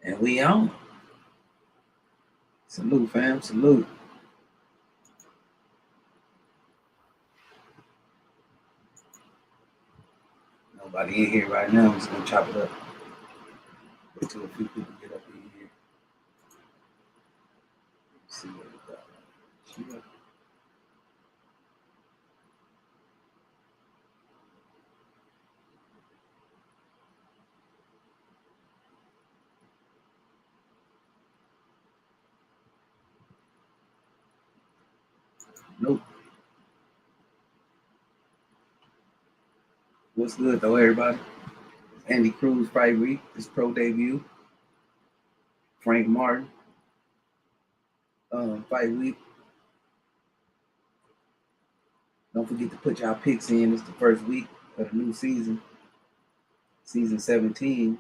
And we on. Salute, fam. Salute. Nobody in here right now. I'm just gonna chop it up. Wait till a few people get up in here. Let's see what we got. Nope. What's good though, everybody? Andy Cruz fight week. His pro debut. Frank Martin fight week. Don't forget to put y'all picks in. It's the first week of the new season. Season 17.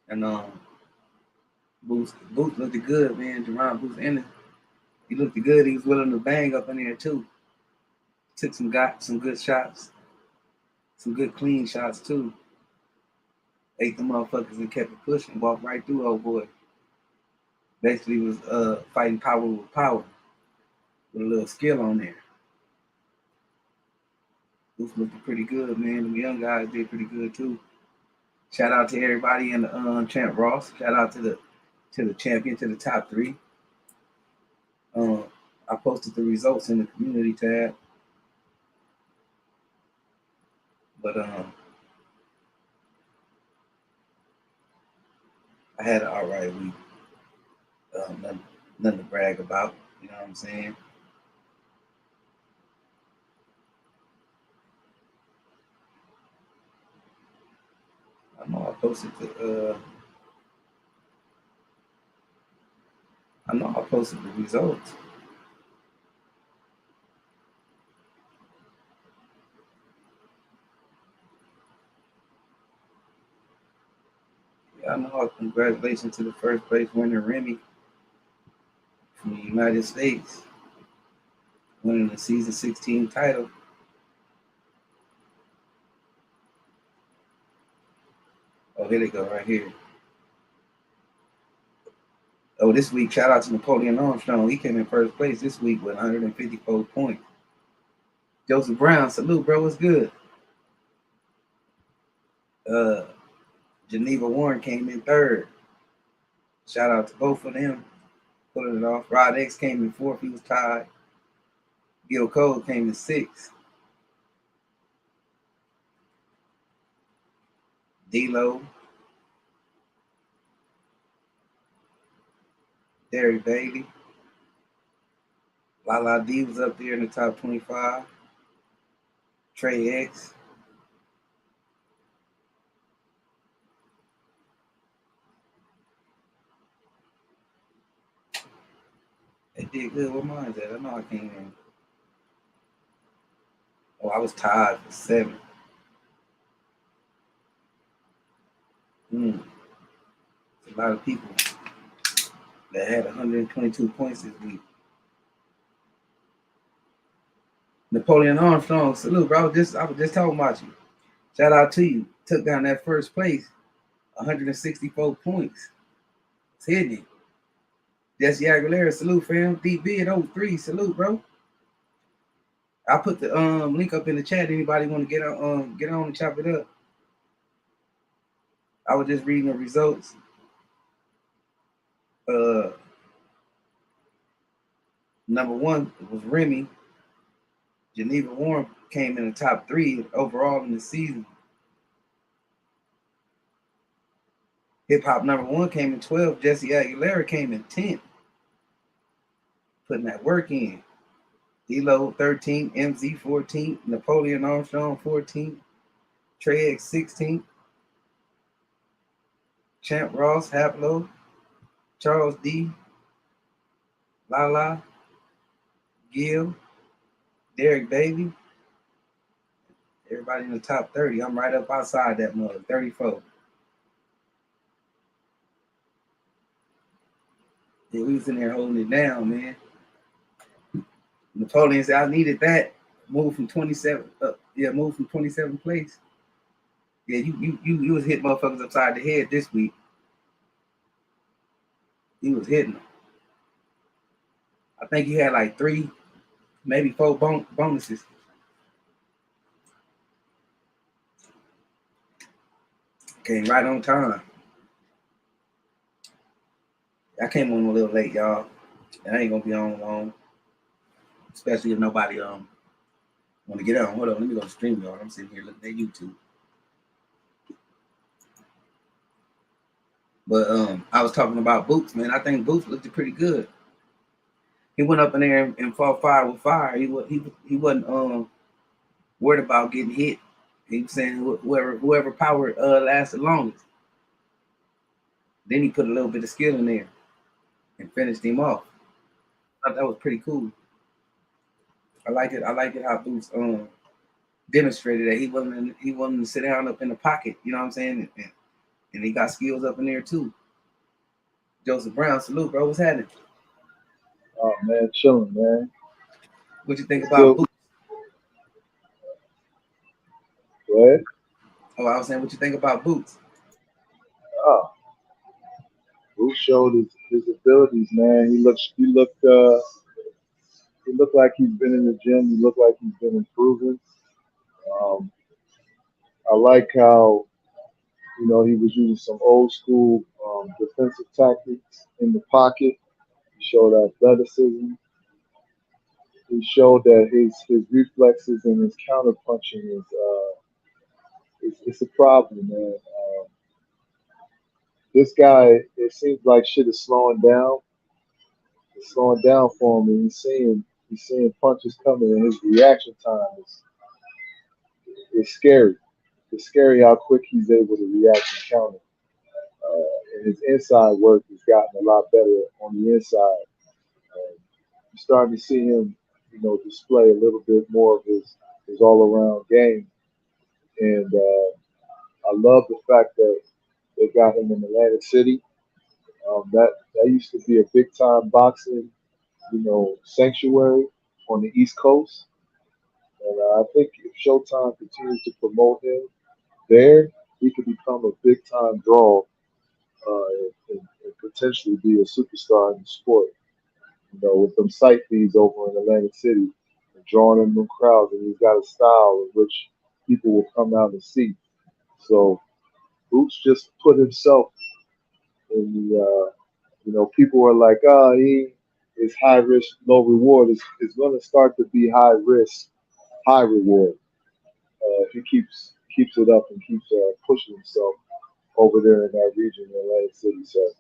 And Boots looked good, man. Jerron Boots and he looked good. He was willing to bang up in there too. Took some good shots, some good clean shots too. Ate the motherfuckers and kept it pushing. Walked right through old boy. Basically was fighting power with power with a little skill on there. Boots looked pretty good, man. The young guys did pretty good too. Shout out to everybody in the Champ Ross. Shout out to the champion, to the top 3. I posted the results in the community tab. But I had an alright week. Nothing to brag about. You know what I'm saying? I know I posted the results. Yeah, I know. Congratulations to the first place winner, Remy, from the United States, winning the season 16 title. Oh, here they go, right here. Oh, this week, shout out to Napoleon Armstrong. He came in first place this week with 154 points. Joseph Brown, salute, bro. What's good? Geneva Warren came in third. Shout out to both of them. Pulling it off. Rod X came in fourth. He was tied. Gil Cole came in sixth. D-Lo. Derek Bailey. Lala D was up there in the top 25. Trey X. They did good. What mine's at? I know I came in. Oh, I was tied for 7th. There's a lot of people that had 122 points this week. Napoleon Armstrong, salute, bro. I was just talking about you. Shout out to you. Took down that first place, 164 points. It's hitting it. Jesse Aguilera, salute, fam. DB at 03, salute, bro. I'll put the link up in the chat. Anybody want to get on and chop it up? I was just reading the results. Number 1 was Remy. Geneva Warren came in the top 3 overall in the season. Hip Hop number 1 came in 12th. Jesse Aguilera came in 10th. Putting that work in. D-Lo 13th, MZ 14th, Napoleon Armstrong 14th, Trey X 16th, Champ Ross, Haplo, Charles D, Lala, Gil, Derek Bailey. Everybody in the top 30. I'm right up outside that mother, 34. Yeah, we was in there holding it down, man. Napoleon said I needed that. Move from 27. Move from 27th place. Yeah, you was hitting motherfuckers upside the head this week. He was hitting them. I think he had like 3, maybe 4 bonuses. Came right on time. I came on a little late, y'all. And I ain't gonna be on long. Especially if nobody want to get on. Hold on, let me go stream, y'all. I'm sitting here looking at YouTube. But I was talking about Boots, man. I think Boots looked pretty good. He went up in there and fought fire with fire. He wasn't worried about getting hit. He was saying whoever power lasts the longest. Then he put a little bit of skill in there and finished him off. I thought that was pretty cool. I like it. I like it how Boots demonstrated that he wasn't to sit down up in the pocket. You know what I'm saying? And he got skills up in there too. Joseph Brown, salute, bro. What's happening? Oh man, chilling, man. What you think about Boots? What? Oh, I was saying, what you think about Boots? Oh, Bruce showed his abilities, man. He looked like he's been in the gym. He looked like he's been improving. Um, I like how he was using some old school defensive tactics in the pocket. He showed athleticism. He showed that his reflexes and his counter punching is it's a problem, man. This guy, it seems like shit is slowing down. It's slowing down for him, and he's seeing punches coming, and his reaction time is scary. It's scary how quick he's able to react and counter. And his inside work has gotten a lot better on the inside. You're starting to see him, display a little bit more of his all around game, and I love the fact that they got him in Atlantic City. That used to be a big time boxing, sanctuary on the East Coast. And I think if Showtime continues to promote him there, he could become a big time draw and potentially be a superstar in the sport. With them site fees over in Atlantic City, and drawing in them crowds, and he's got a style in which people will come out and see. So Boots just put himself in people are like, he is high risk, low reward. It's going to start to be high risk, high reward if he keeps it up and keeps pushing himself over there in that region in Atlantic City. So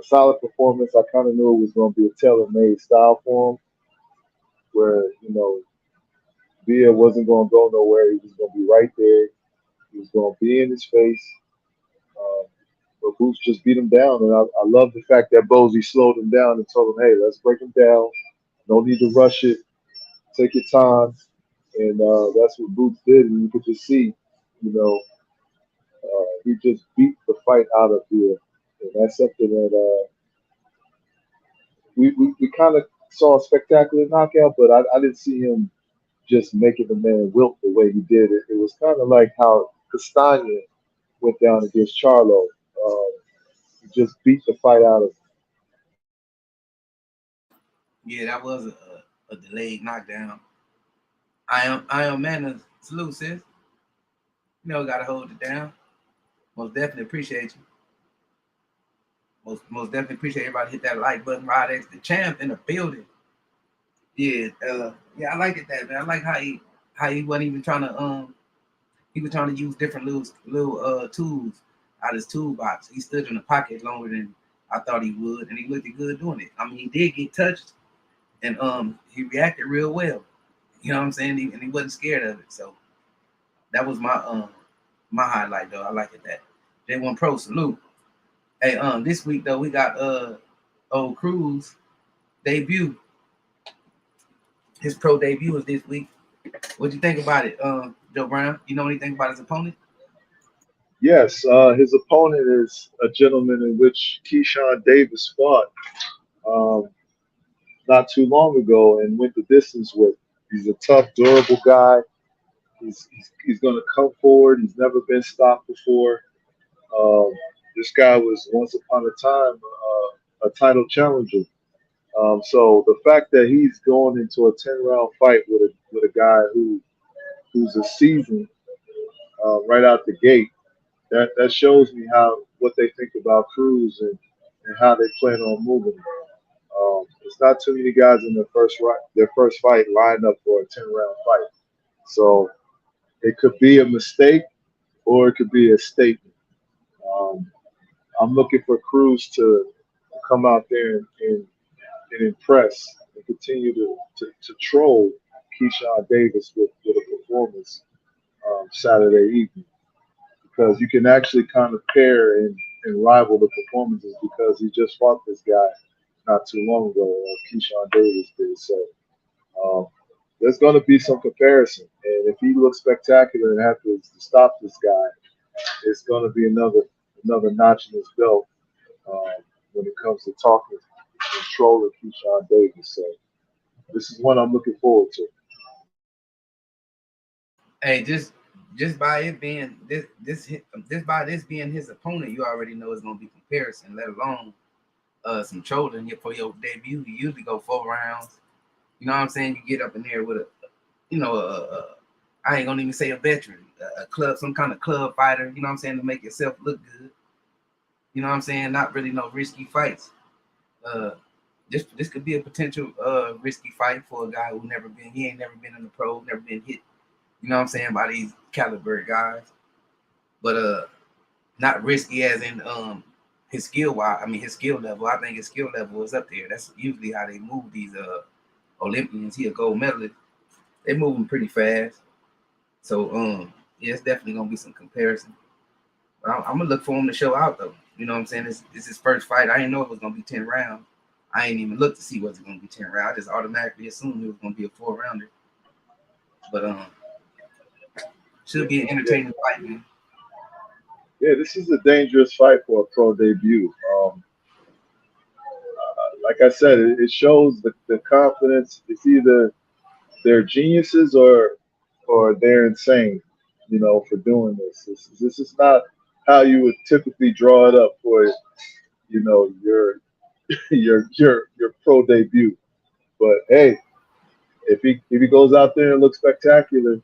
solid performance. I kind of knew it was going to be a tailor-made style for him, where Villa wasn't going to go nowhere. He was going to be right there. He was going to be in his face. Um, but Boots just beat him down, and I love the fact that Bozy slowed him down and told him, "Hey, let's break him down. No need to rush it. Take your time." And that's what Boots did, and you could just see, he just beat the fight out of here, and that's something that we kind of saw a spectacular knockout, but I didn't see him just making the man wilt the way he did it. It was kind of like how Castagna went down against Charlo. He just beat the fight out of him. Yeah, that was a delayed knockdown. I am man. Salute, sis. Gotta hold it down. Most definitely appreciate you. Most definitely appreciate everybody hit that like button. Rod X, the champ in the building. Yeah, I like it that man. I like how he wasn't even trying to he was trying to use different little tools out of his toolbox. He stood in the pocket longer than I thought he would, and he looked good doing it. I mean, he did get touched, and he reacted real well. You know what I'm saying? And he wasn't scared of it. So that was my highlight though. I like it that. J1 Pro salute. Hey, this week though we got old Cruz debut. His pro debut was this week. What'd you think about it, Joe Brown? You know anything about his opponent? Yes, his opponent is a gentleman in which Keyshawn Davis fought um, not too long ago and went the distance with. He's a tough, durable guy. He's going to come forward. He's never been stopped before. Um, this guy was once upon a time a title challenger. So the fact that he's going into a 10 round fight with a guy who's a seasoned right out the gate, that shows me how what they think about Cruz and how they plan on moving. It's not too many guys in their first fight lined up for a 10 round fight. So it could be a mistake or it could be a statement. Um, I'm looking for Cruz to come out there and impress and continue to troll Keyshawn Davis with a performance Saturday evening because you can actually kind of pair and rival the performances because he just fought this guy not too long ago, Keyshawn Davis did. So um, there's going to be some comparison, and if he looks spectacular and has to stop this guy, it's going to be another notch in his belt when it comes to talking and trolling Keyshawn Davis. So this is one I'm looking forward to. Hey, just by it being this by this being his opponent, you already know it's gonna be comparison. Let alone some trolling here for your debut. You usually go 4 rounds. You know what I'm saying? You get up in there with a you know I ain't gonna even say a veteran, a club, some kind of club fighter. You know what I'm saying, to make yourself look good. You know what I'm saying? Not really no risky fights. Uh, this could be a potential risky fight for a guy who never been. He ain't never been in the pro, never been hit. You know what I'm saying, by these caliber guys. But not risky as in his skill wise. I mean his skill level. I think his skill level is up there. That's usually how they move these Olympians. He a gold medalist. They move him pretty fast. So yeah, it's definitely gonna be some comparison. But I'm gonna look for him to show out though. You know what I'm saying? It's his first fight. I didn't know it was gonna be 10 rounds. I ain't even looked to see was it gonna be 10 rounds. I just automatically assumed it was gonna be a 4 rounder. But should be an Yeah, entertaining fight, man. yeah, this is a dangerous fight for a pro debut. Like I said, it shows the confidence. It's either they're geniuses or they're insane, for doing this. This is not how you would typically draw it up for, your your pro debut. But hey, if he goes out there and looks spectacular,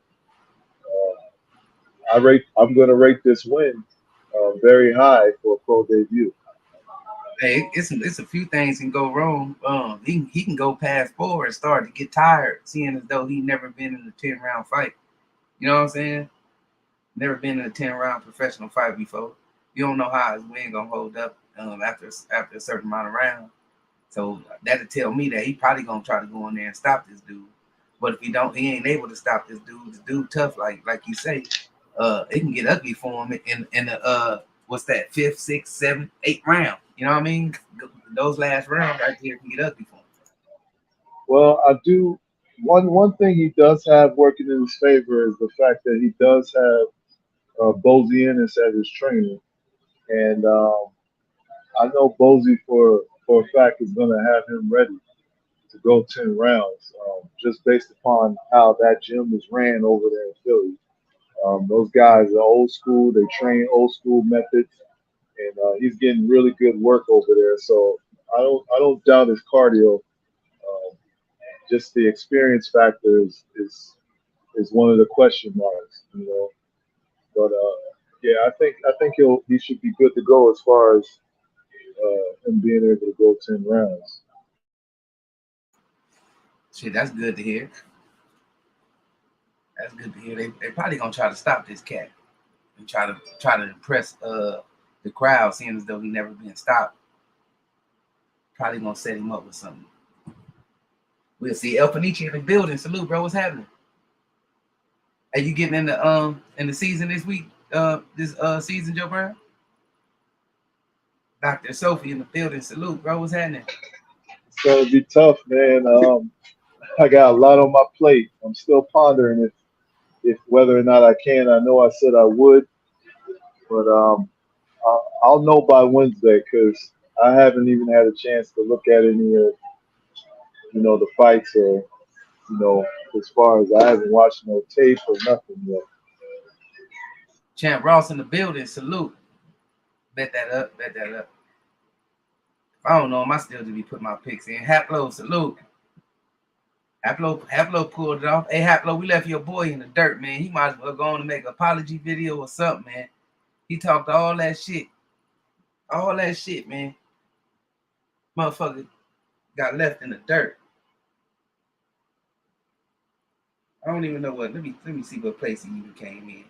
I'm going to rate this win very high for a pro debut. Hey, it's a few things can go wrong. He can go past 4 and start to get tired, seeing as though he never been in a 10 round fight. You know what I'm saying? Never been in a 10 round professional fight before. You don't know how his win gonna hold up after a certain amount of rounds. So that'll tell me that he probably gonna try to go in there and stop this dude. But if he ain't able to stop this dude. This dude tough, like you say. It can get ugly for him in the what's that, fifth, sixth, seventh, eighth round. You know what I mean? Those last rounds right there can get ugly for him. Well, I do. One thing he does have working in his favor is the fact that he does have Bozy Ennis as his trainer, and I know Bozy for a fact is going to have him ready to go 10 rounds, just based upon how that gym is ran over there in Philly. Those guys are old school; they train old school methods, and he's getting really good work over there. So I don't doubt his cardio. Just the experience factor is one of the question marks. But yeah, I think he should be good to go as far as him being able to go 10 rounds. Shit, that's good to hear. That's good to hear. They probably gonna try to stop this cat and try to impress the crowd, seeing as though he never been stopped. Probably gonna set him up with something. We'll see. El Fenici in the building. Salute, bro. What's happening? Are you getting in the season this week? This season, Joe Brown? Dr. Sophie in the building. Salute, bro. What's happening? It's gonna be tough, man. I got a lot on my plate. I'm still pondering if whether or not I can. I know I said I would, But I'll know by Wednesday because I haven't even had a chance to look at any of the fights or as far as I haven't watched no tape or nothing yet. Champ Ross in the building. Salute. Bet that up. Bet that up. I don't know him. I still just be putting my picks in. Haplo, salute. Haplo pulled it off. Hey, Haplo, we left your boy in the dirt, man. He might as well go on and make an apology video or something, man. He talked all that shit. All that shit, man. Motherfucker got left in the dirt. I don't even know what. Let me see what place he even came in.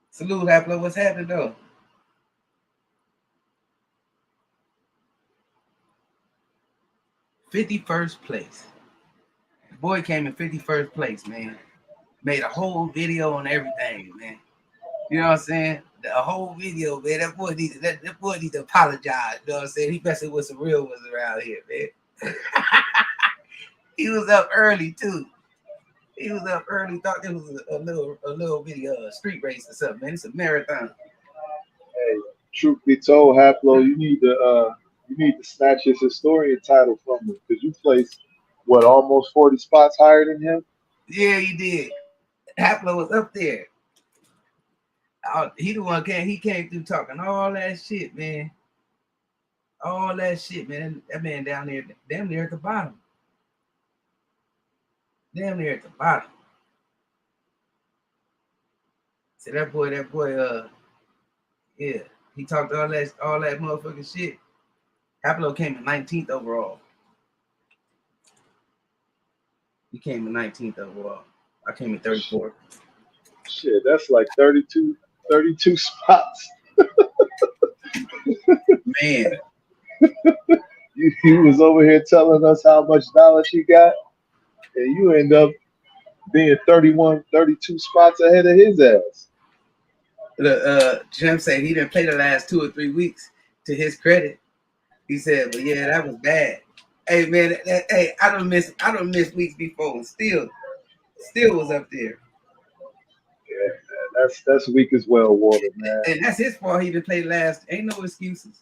Salute, Haplo. What's happening, though? '51st place. The boy came in 51st place, man. Made a whole video on everything, man. You know what I'm saying? A whole video, man. That boy needs to apologize. You know what I'm saying? He messing with some real ones around here, man. He was up early too. He was up early. Thought it was a little video street race or something, man. It's a marathon. Hey, truth be told, Haplo, you need to snatch his historian title from him because you placed almost 40 spots higher than him. Yeah, he did. Haplo was up there. He the one he came through talking all that shit, man. All that shit, man. That man down there, damn near at the bottom. Damn near at the bottom. So that boy, yeah, he talked all that motherfucking shit. Haplo came in 19th overall. He came in 19th overall. I came in 34th. Shit, that's like 32 spots. Man. He was over here telling us how much knowledge he got, and you end up being 31, 32 spots ahead of his ass. Jim said he didn't play the last 2 or 3 weeks. To his credit, he said, "But yeah, that was bad." Hey man, I don't miss weeks before, and still was up there. Yeah, that's weak as well, water, man. And that's his fault. He didn't play last. Ain't no excuses.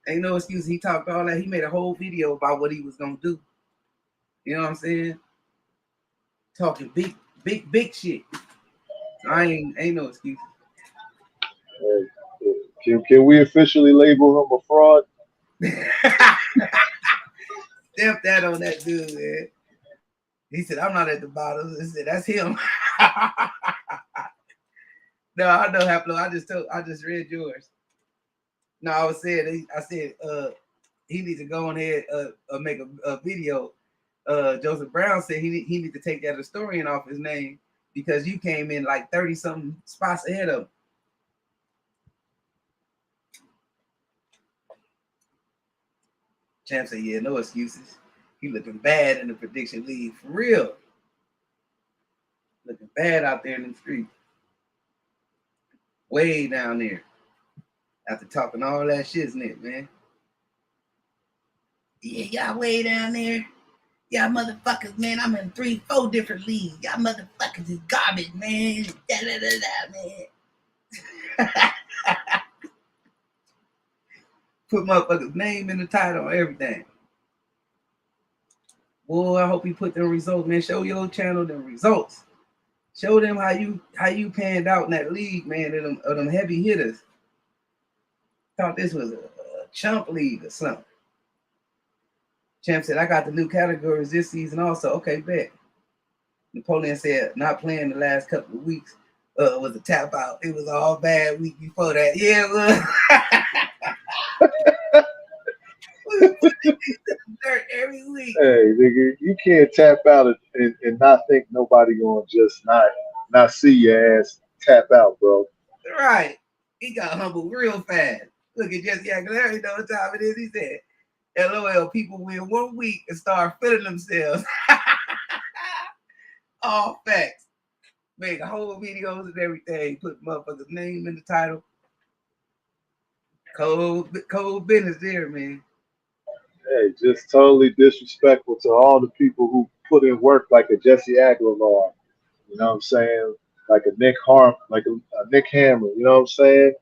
Ain't no excuses. He talked all that. He made a whole video about what he was gonna do. You know what I'm saying? Talking big shit. I ain't no excuses. Can we officially label him a fraud? Step that on that dude, man. He said, "I'm not at the bottom." He said, "That's him." No, I know, Haplo. I just read yours. No, I said he needs to go on ahead make a video. Joseph Brown said he need to take that historian off his name because you came in like 30 something spots ahead of him. Champ said, "Yeah, no excuses. He looking bad in the prediction league for real. Looking bad out there in the street. Way down there. After talking all that shit, isn't it, man? Yeah, y'all way down there. Y'all motherfuckers, man. I'm in 3-4 different leagues. Y'all motherfuckers is garbage, man. Man. Put motherfuckers' name in the title and everything. Boy, I hope you put them results, man. Show your channel the results. Show them how you panned out in that league, man, of them heavy hitters. Thought this was a chump league or something. Champ said, "I got the new categories this season also." Okay, bet. Napoleon said, "Not playing the last couple of weeks was a tap out. It was all bad week before that." Yeah, it was. Dirt every week. Hey, nigga, you can't tap out and not think nobody gonna just not see your ass tap out, bro. Right. He got humbled real fast. Look at Jesse Aguilera, you know what time it is. He said, "LOL, people win 1 week and start feeling themselves." All facts. Make whole videos and everything. Put motherfuckers' name in the title. Cold business there, man. Hey, just totally disrespectful to all the people who put in work like a Jesse Aguilar. You know what I'm saying? like a Nick Hammer. You know what I'm saying?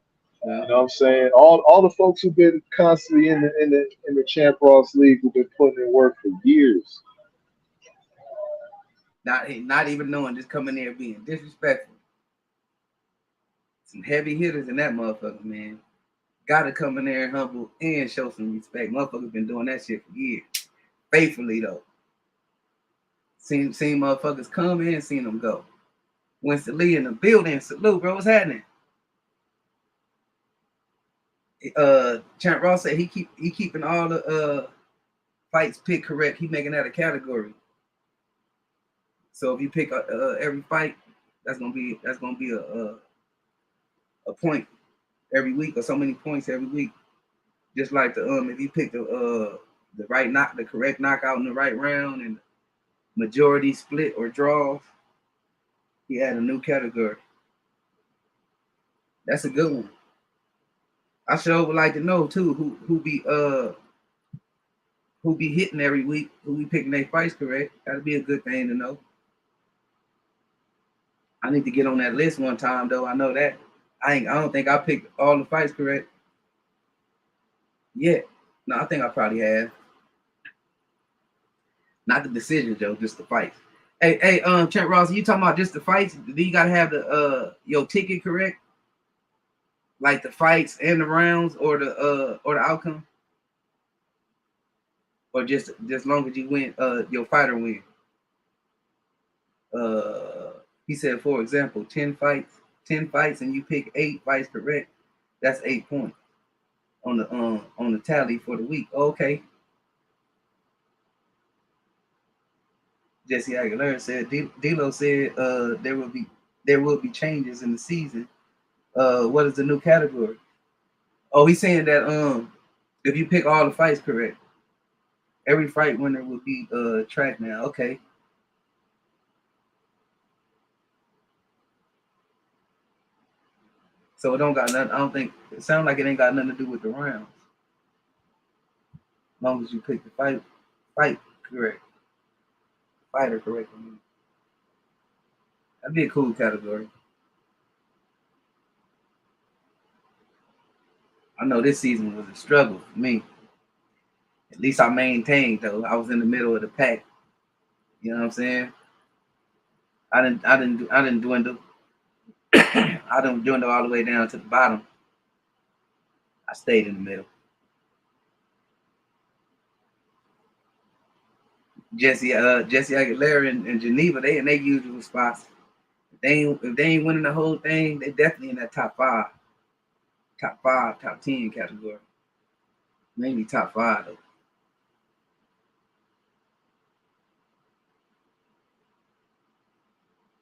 Yeah. You know what I'm saying? All the folks who've been constantly in the Champ Ross League who've been putting in work for years. Not even knowing, just coming there being disrespectful. Some heavy hitters in that motherfucker, man. Gotta come in there and humble and show some respect. Motherfuckers been doing that shit for years. Faithfully though. Seen motherfuckers come in, seen them go. Winston Lee in the building, salute, bro. What's happening? Champ Ross said he keeping all the fights picked correct. He making that a category. So if you pick every fight, that's gonna be a point every week, or so many points every week. Just like if you pick the correct knockout in the right round and majority split or draws, he had a new category. That's a good one. I sure would like to know too who be hitting every week, who be picking their fights correct. That'd be a good thing to know. I need to get on that list one time though. I know that. I don't think I picked all the fights correct yet. No, I think I probably have. Not the decisions though, just the fights. Hey, Champ Ross, you talking about just the fights? Do you gotta have the your ticket correct? Like the fights and the rounds or the outcome? Or just as long as you win, your fighter win. He said, for example, 10 fights, and you pick 8 fights correct. That's 8 points on the tally for the week. Okay. Jesse Aguilera said, D'Lo said there will be changes in the season. What is the new category? Oh, he's saying that if you pick all the fights correct, every fight winner will be tracked now. Okay. So it don't got nothing. I don't think it sounds like it ain't got nothing to do with the rounds. As long as you pick the fight correct. Fighter correct. That'd be a cool category. I know this season was a struggle for me. At least I maintained though. I was in the middle of the pack. You know what I'm saying? I didn't dwindle. I didn't dwindle all the way down to the bottom. I stayed in the middle. Jesse Aguilera and Geneva, they in their usual spots. If they ain't winning the whole thing, they definitely in that top 5, top 10 category. Maybe top 5 though.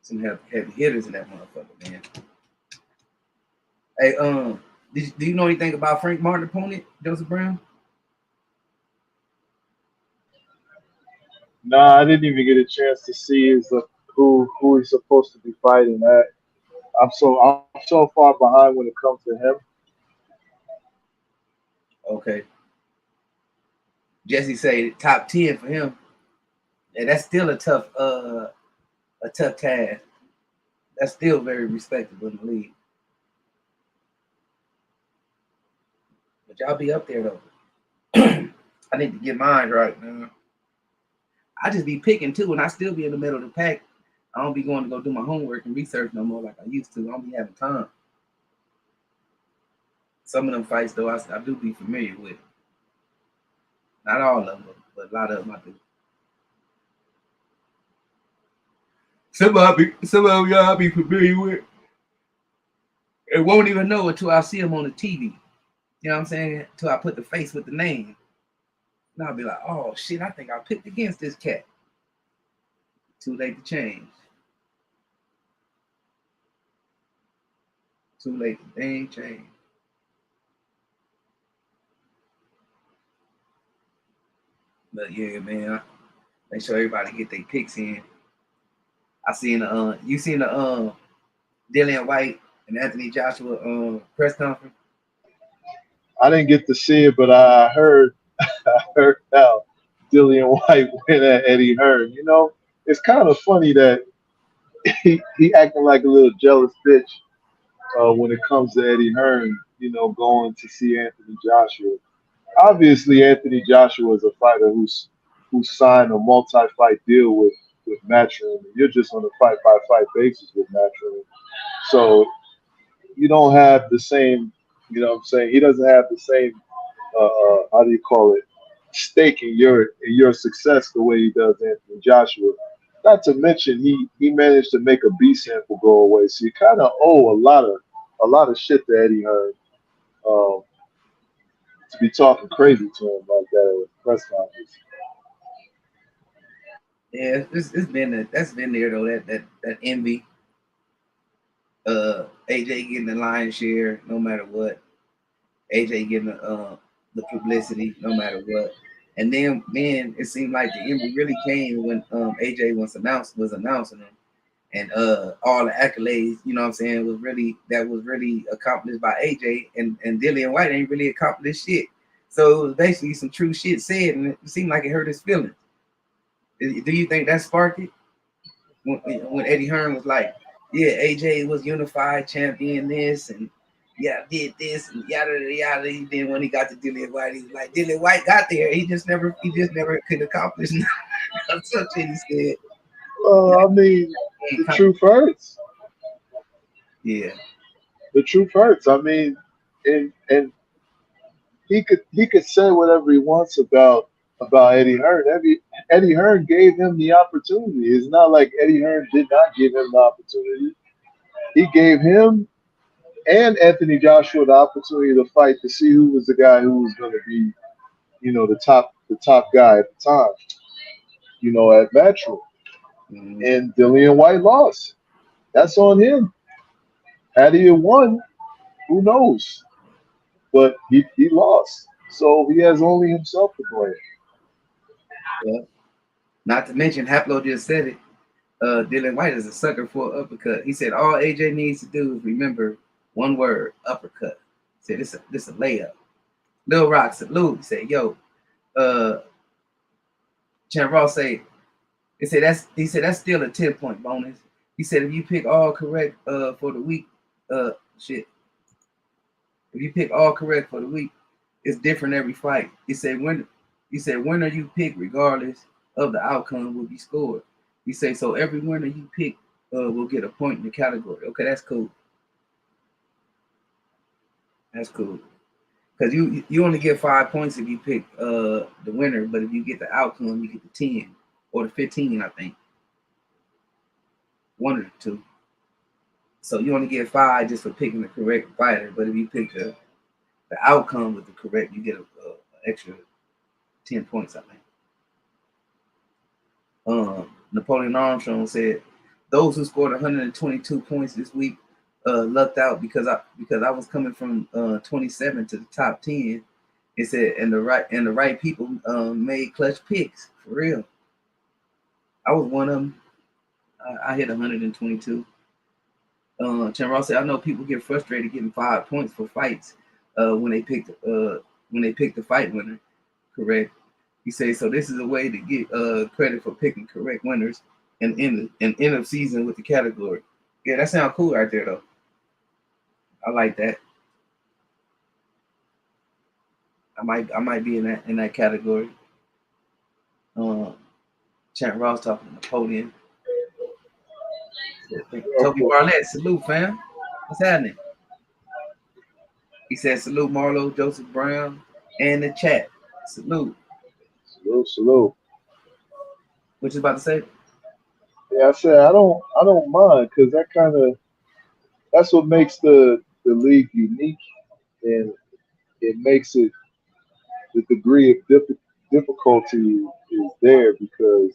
Some heavy hitters in that motherfucker, man. Hey, do you know anything about Frank Martin opponent, Joseph Brown? Nah, I didn't even get a chance to see who he's supposed to be fighting at. I'm so far behind when it comes to him. Okay. Jesse say top 10 for him. Yeah, that's still a tough task. That's still very respectable in the league. But y'all be up there though. I need to get mine right, man. I just be picking too, and I still be in the middle of the pack. I don't be going to go do my homework and research no more like I used to. I don't be having time. Some of them fights though, I do be familiar with. Not all of them, but a lot of them I do. Some of y'all be familiar with. And won't even know until I see them on the TV. You know what I'm saying? Until I put the face with the name. And I'll be like, oh shit, I think I picked against this cat. Too late to change. Too late to dang change. But yeah, man, make sure everybody get their picks in. I seen you seen the Dillian White and Anthony Joshua press conference. I didn't get to see it, but I heard I heard how Dillian White went at Eddie Hearn. You know, it's kind of funny that he acting like a little jealous bitch when it comes to Eddie Hearn, going to see Anthony Joshua. Obviously, Anthony Joshua is a fighter who signed a multi-fight deal with Matchroom. You're just on a fight-by-fight basis with Matchroom, so you don't have the same. You know what I'm saying? He doesn't have the same. How do you call it? Stake in your success the way he does Anthony Joshua. Not to mention he managed to make a B sample go away, so you kind of owe a lot of shit to Eddie Hearn um, to be talking crazy to him like that at a press conference. Yeah, it's been that's been there though. That envy. AJ getting the lion's share no matter what. AJ getting the publicity no matter what. And then it seemed like the envy really came when AJ was announcing him, and all the accolades, you know what I'm saying, was really accomplished by AJ, and Dillian White ain't really accomplished shit. So it was basically some true shit said, and it seemed like it hurt his feelings. Do you think that sparked it when Eddie Hearn was like, "Yeah, AJ was unified champion, this and yeah, did this and yada yada." Then when he got to Dillian White, he was like, "Dillian White got there. He just never could accomplish something." He said, I mean, "He the ain't truth hurts. yeah, The truth hurts. I mean, and he could say whatever he wants about Eddie Hearn. Eddie Hearn gave him the opportunity. It's not like Eddie Hearn did not give him the opportunity. He gave him and Anthony Joshua the opportunity to fight to see who was the guy who was going to be, the top guy at the time, at Metro. mm-hmm. And Dillian White lost. That's on him. Had he won, who knows? But he lost. So he has only himself to blame. Yeah." Not to mention, Haplo just said it. Dylan White is a sucker for an uppercut. He said all AJ needs to do is remember one word: uppercut. He said this a layup. Lil Rock salute. He said, "Yo, uh, Chan Ross say." He said that's still a 10-point bonus. He said if you pick all correct for the week, shit. If you pick all correct for the week, it's different every fight. Winner you pick regardless of the outcome will be scored. He said so every winner you pick will get a point in the category. Okay, that's cool. That's cool. Because you only get 5 points if you pick the winner, but if you get the outcome, you get the 10 or the 15, I think. One or the two. So you only get 5 just for picking the correct fighter, but if you pick the outcome with the correct, you get a extra 10 points, I think. Napoleon Armstrong said, "Those who scored 122 points this week lucked out because I was coming from 27 to the top 10." It said, and the right people made clutch picks for real. I was one of them. I hit 122. Tim Ross said, "I know people get frustrated getting 5 points for fights when they pick the fight winner correct." He says, "So this is a way to get credit for picking correct winners and end of season with the category." Yeah, that sounds cool right there though. I like that. I might be in that category. Uh, Chant Ross talking to Napoleon. Toby Okay. Barlett, salute fam. What's happening? He said, "Salute Marlo, Joseph Brown, and the chat. Salute." Salute, salute. What you about to say? Yeah, I said I don't mind because that's what makes the league unique, and it makes it the degree of difficulty is there because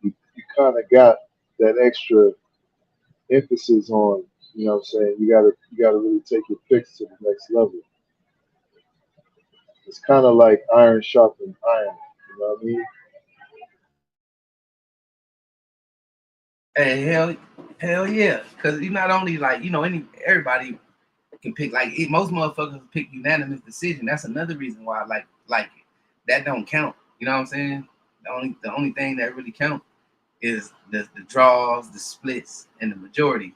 you kind of got that extra emphasis on, what I'm saying, you gotta really take your picks to the next level. It's kind of like iron sharpening iron. You know what I mean? Hey, hell yeah. Cause you not only like, everybody can pick most motherfuckers pick unanimous decision. That's another reason why I like it. That don't count. You know what I'm saying? The only thing that really counts is the draws, the splits, and the majorities.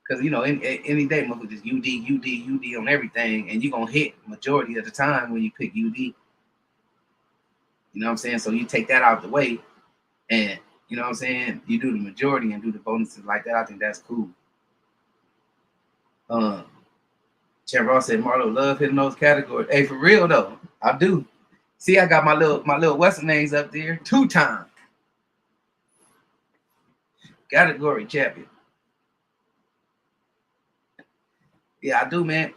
Because any day, motherfucker just UD on everything, and you're gonna hit majority of the time when you pick UD. You know what I'm saying? So you take that out of the way, and you know what I'm saying? You do the majority and do the bonuses like that. I think that's cool. Champ Ross said Marlo love hitting those categories. Hey, for real though, I do. See, I got my little Western names up there 2-time category champion. Yeah, I do, man.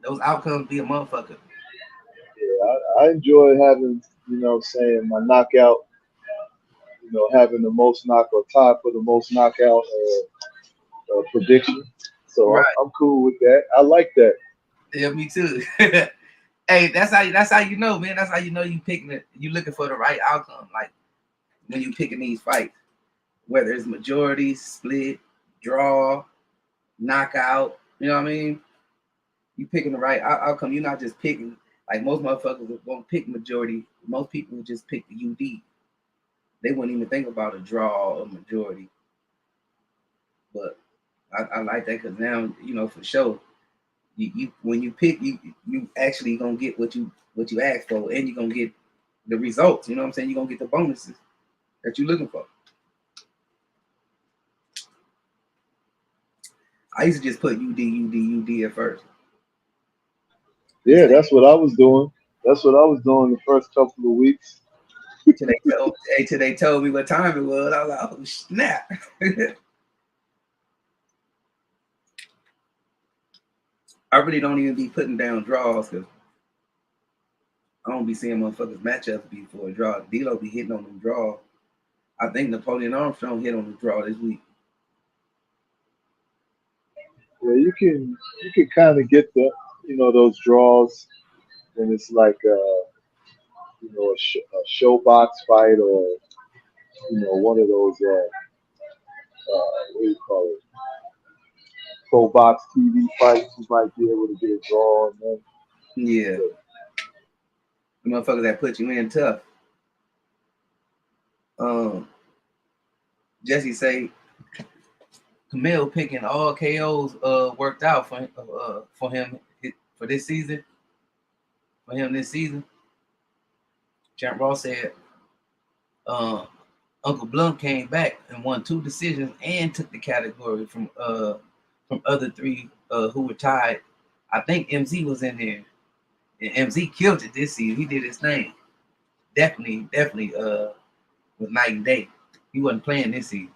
Those outcomes be a motherfucker. Yeah, I enjoy having, saying my knockout, having the most knockout, tie for the most knockout prediction. So Right. I'm cool with that. I like that. Yeah, me too. Hey, that's how you know, man. That's how you know you picking it. You looking for the right outcome. Like when you picking these fights, whether it's majority, split, draw, knockout. You know what I mean? You picking the right outcome. You're not just picking like most motherfuckers won't pick majority. Most people would just pick the UD. They wouldn't even think about a draw or majority. But I like that because now for sure. You when you pick you actually gonna get what you asked for, and you're gonna get the results. You know what I'm saying? You're gonna get the bonuses that you're looking for. I used to just put UD at first. Yeah, that's what I was doing. That's what I was doing the first couple of weeks. Till they told me what time it was. I was like, oh snap. I really don't even be putting down draws because I don't be seeing motherfuckers matchups before a draw. D-Lo be hitting on them draws. I think Napoleon Armstrong hit on the draw this week. Yeah, you can kind of get the those draws when it's like a show box fight or one of those what do you call it, pro box TV fights. You might be able to get a draw on them. Yeah. The motherfuckers that put you in tough. Jesse say Camille picking all KOs worked out for him for this season. For him this season. Champ Ross said Uncle Blum came back and won 2 decisions and took the category from other 3 who were tied. I think MZ was in there. And MZ killed it this season. He did his thing. Definitely was night and day. He wasn't playing this season.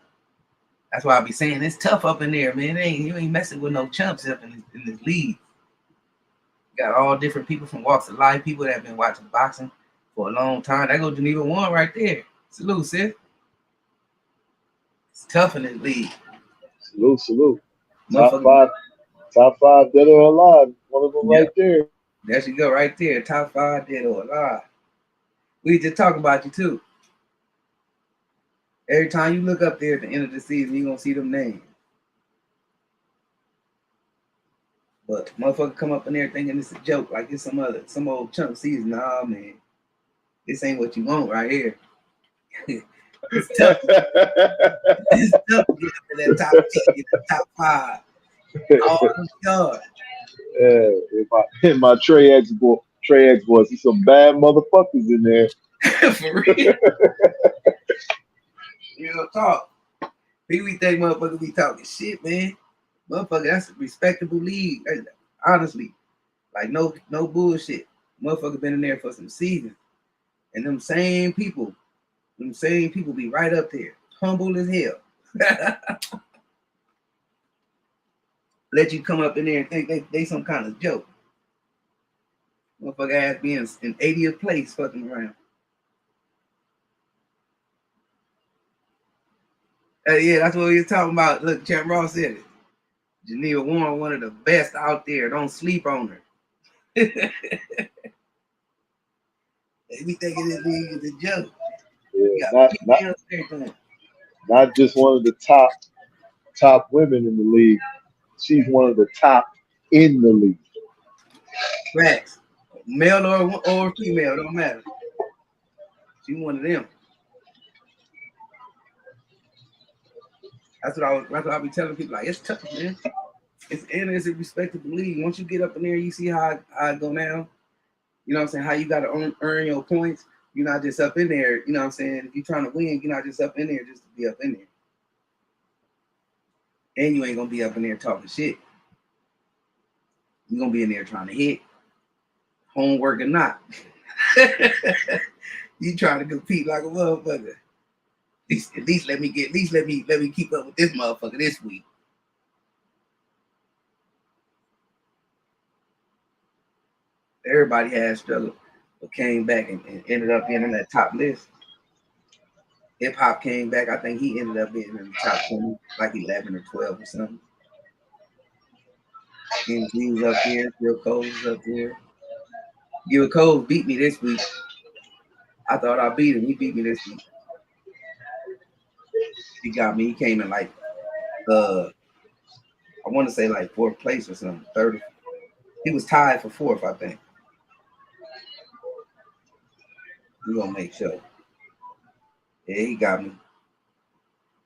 That's why I be saying it's tough up in there, man. You ain't messing with no chumps up in this league. You got all different people from walks of life, people that have been watching boxing for a long time. That goes Geneva One right there. Salute, sis. It's tough in this league. Salute. Top five dead or alive. One of them right there. There she go, right there. Top 5 dead or alive. We just talk about you too. Every time you look up there at the end of the season, you're gonna see them names. But motherfucker come up in there thinking it's a joke, like it's some old chunk season. Nah, man. This ain't what you want right here. It's tough. It's tough to get up to that top 10, that top 5. Oh God. Yeah, my Trey X boys, there's some bad motherfuckers in there. For real. Talk. People think motherfuckers be talking shit, man. Motherfucker, that's a respectable league. Honestly. Like no bullshit. Motherfucker been in there for some seasons. And them same people be right up there. Humble as hell. Let you come up in there and think they some kind of joke. Motherfucker ass being in 80th place fucking around. Yeah, that's what we was talking about. Look, Champ Ross said it. Geneva Warren, one of the best out there. Don't sleep on her. They be thinking this league is a joke. Yeah, not just one of the top women in the league. She's one of the top in the league. Facts. Male or female, don't matter. She one of them. That's what I be telling people. Like, it's tough, man. It's a respectable league. Once you get up in there, you see how it go down. You know what I'm saying? How you got to earn your points. You're not just up in there. You know what I'm saying? If you're trying to win, you're not just up in there just to be up in there. And you ain't gonna be up in there talking shit. You're gonna be in there trying to hit, homework or not. You trying to compete like a motherfucker. At least let me keep up with this motherfucker this week. Everybody had struggled, but came back and ended up being on that top list. Hip hop came back. I think he ended up being in the top 20, like 11 or 12 or something. MG was up there. Phil Cole was up there. Gil Cole beat me this week. I thought I beat him. He beat me this week. He got me. He came in like I want to say like fourth place or something. Third. He was tied for fourth, I think. We're gonna make sure. Yeah, he got me.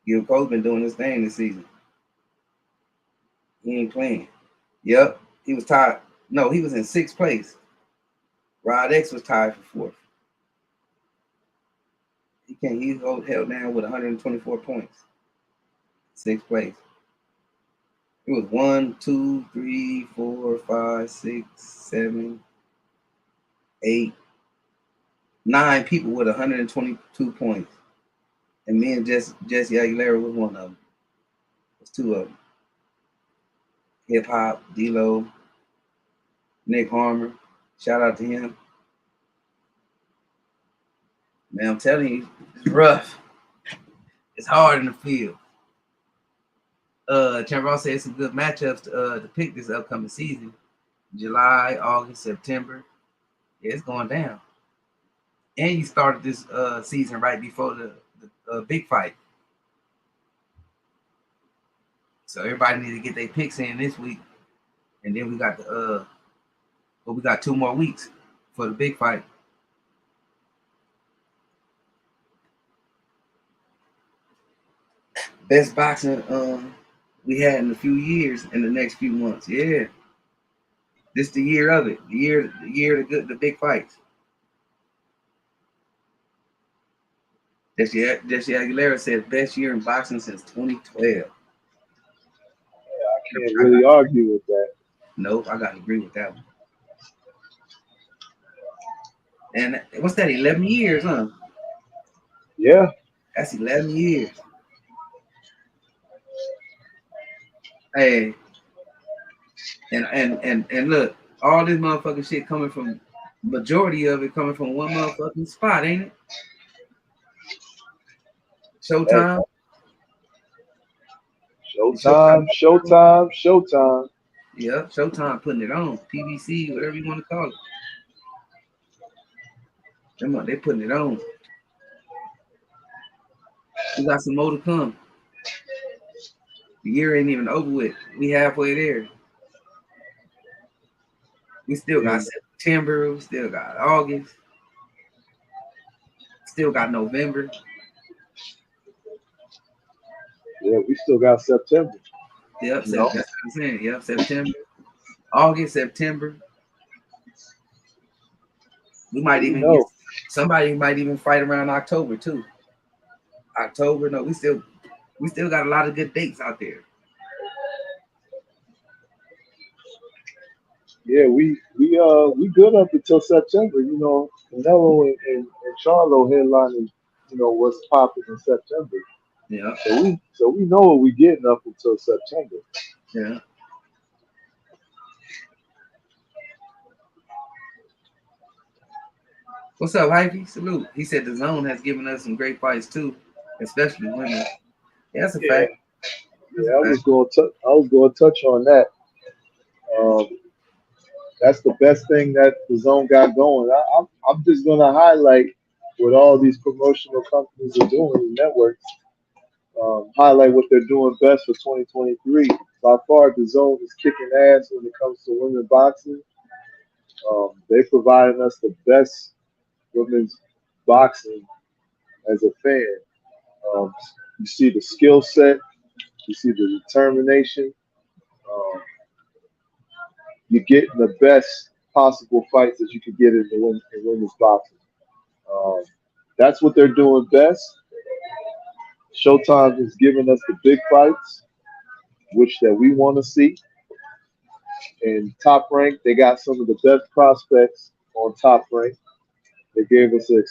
Gil Cole's been doing his thing this season. He ain't playing. Yep. He was tied. No, he was in sixth place. Rod X was tied for fourth. He's held down with 124 points. Sixth place. It was 1, 2, 3, 4, 5, 6, 7, 8, 9 people with 122 points. And me and Jesse Aguilera was one of them. There's two of them. Hip Hop, D-Lo, Nick Harmer. Shout out to him. Man, I'm telling you, it's rough. It's hard in the field. Chamberlain said some good matchups to pick this upcoming season. July, August, September. Yeah, it's going down. And you started this season right before the big fight. So everybody need to get their picks in this week. And then we got we got 2 more weeks for the big fight. Best boxing we had in a few years in the next few months. Yeah. This the year of it. The year the big fights. Jesse Aguilera said best year in boxing since 2012. Yeah, I can't really argue with that. Nope, I gotta agree with that one. And what's that? 11 years, huh? Yeah. That's 11 years. Hey, and look, all this motherfucking shit coming from majority of it coming from one motherfucking spot, ain't it? Showtime. Showtime. Yep, Showtime putting it on. PBC, whatever you want to call it. They putting it on. We got some more to come. The year ain't even over with. We halfway there. We still got September. We still got August. Still got November. Yeah, we still got September. Yep, that's what I'm saying. Yep, September. August, September. We might even get somebody might even fight around October too. October, no, we still got a lot of good dates out there. Yeah, we good up until September. You know, Canelo and Charlo headlining. You know what's popping in September. Yeah. So we know what we getting up until September. Yeah. What's up, Hypey? Salute. He said the zone has given us some great fights too, especially women. Yeah, that's a fact. I was going to touch on that. That's the best thing that the zone got going. I'm just going to highlight what all these promotional companies are doing, networks. Highlight what they're doing best for 2023. By far, the zone is kicking ass when it comes to women boxing. They're providing us the best women's boxing as a fan. Um, you see the skill set, you see the determination. Um, you're getting the best possible fights that you could get in women's boxing. Um, that's what they're doing best. Showtime is giving us the big fights, which that we want to see. And Top Rank, they got some of the best prospects on Top Rank. They gave us an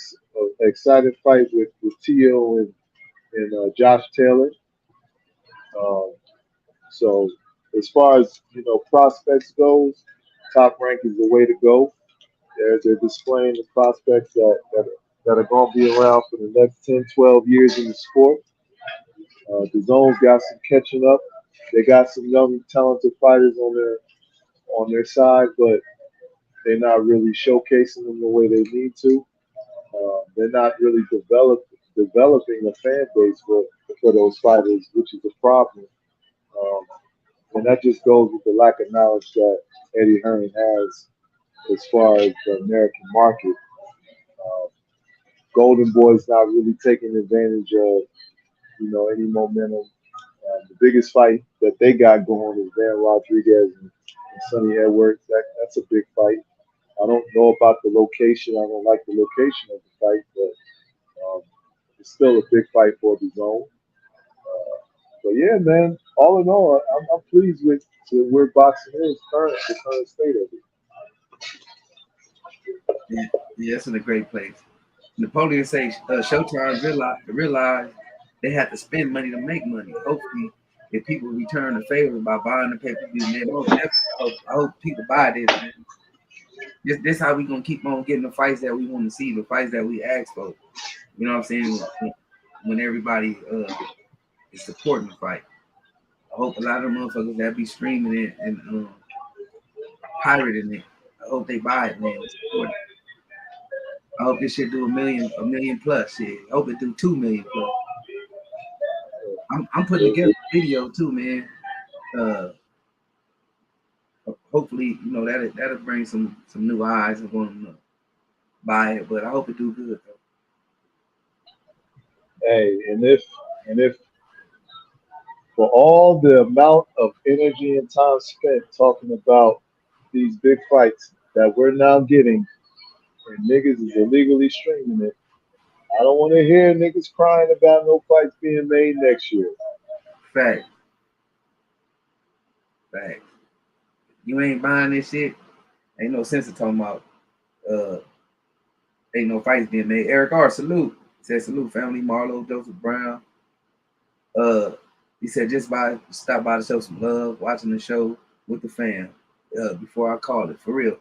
exciting fight with Tio and Josh Taylor. Um, so as far as prospects goes, Top Rank is the way to go. They're displaying the prospects that are going to be around for the next 10, 12 years in the sport. The Zone's got some catching up. They got some young, talented fighters on their side, but they're not really showcasing them the way they need to. They're not really developing a fan base for those fighters, which is a problem. Um, and that just goes with the lack of knowledge that Eddie Hearn has as far as the American market. Um, Golden Boy's not really taking advantage of any momentum. The biggest fight that they got going is Van Rodriguez and Sonny Edwards. That's a big fight. I don't know about the location. I don't like the location of the fight, but it's still a big fight for the zone. But yeah, man. All in all, I'm pleased with where boxing is the current state of it. Yeah, yeah, it's in a great place. Napoleon say Showtime realized they had to spend money to make money. Hopefully, if people return the favor by buying the pay per view, man, most definitely, I hope people buy this, man. This how we gonna keep on getting the fights that we want to see, the fights that we ask for. You know what I'm saying? When everybody is supporting the fight, I hope a lot of motherfuckers that be streaming it and pirating it. I hope they buy it, man. Support it. I hope this shit do a million plus. Shit, I hope it do 2 million plus. I'm putting together a video too, man. Uh, hopefully, that'll bring some new eyes and want to buy it. But I hope it do good though. Hey, and if for all the amount of energy and time spent talking about these big fights that we're now getting, and niggas is illegally streaming it, I don't want to hear niggas crying about no fights being made next year. Fact, fact. You ain't buying this shit. Ain't no sense of talking about. Uh, ain't no fights being made. Eric R. Salute said salute family. Marlo Joseph Brown. Uh, he said just stop by to show some love, watching the show with the fam. Before I call it for real.